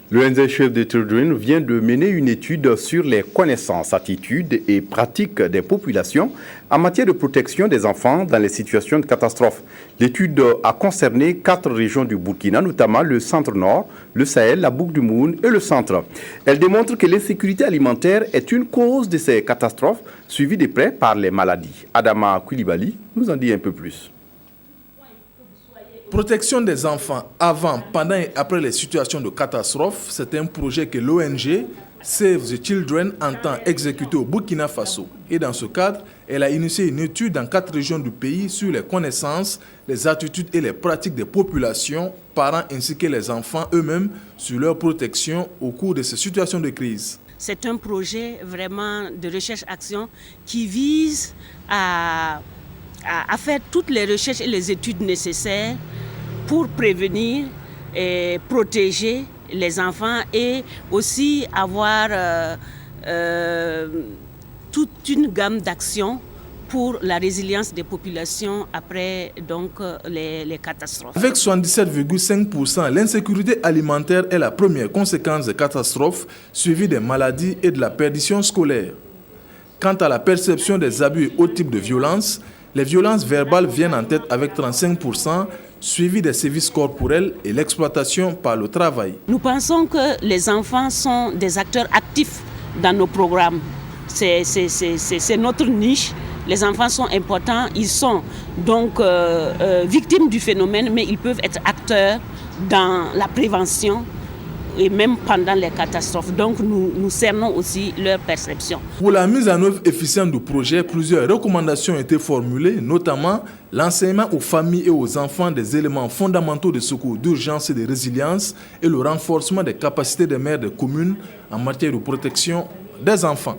L'ONG Save the Children vient de mener une étude sur les connaissances, attitudes et pratiques des populations en matière de protection des enfants dans les situations de catastrophe. L'étude a concerné 4 régions du Burkina, notamment le centre-nord, le Sahel, la Boucle du Moun et le centre. Elle démontre que l'insécurité alimentaire est une cause de ces catastrophes, suivie de près par les maladies. Adama Koulibaly nous en dit un peu plus. Protection des enfants avant, pendant et après les situations de catastrophe, c'est un projet que l'ONG Save the Children entend exécuter au Burkina Faso. Et dans ce cadre, elle a initié une étude dans 4 régions du pays sur les connaissances, les attitudes et les pratiques des populations, parents ainsi que les enfants eux-mêmes sur leur protection au cours de ces situations de crise. C'est un projet vraiment de recherche-action qui vise à faire toutes les recherches et les études nécessaires pour prévenir et protéger les enfants et aussi avoir toute une gamme d'actions pour la résilience des populations après donc, les catastrophes. Avec 77,5%, l'insécurité alimentaire est la première conséquence des catastrophes, suivie des maladies et de la perdition scolaire. Quant à la perception des abus et autres types de violences, les violences verbales viennent en tête avec 35%, suivi des sévices corporels et l'exploitation par le travail. Nous pensons que les enfants sont des acteurs actifs dans nos programmes. C'est notre niche. Les enfants sont importants, ils sont donc victimes du phénomène, mais ils peuvent être acteurs dans la prévention et même pendant les catastrophes. Donc nous cernons aussi leur perception. Pour la mise en œuvre efficiente du projet, plusieurs recommandations ont été formulées, notamment l'enseignement aux familles et aux enfants des éléments fondamentaux de secours d'urgence et de résilience et le renforcement des capacités des maires des communes en matière de protection des enfants.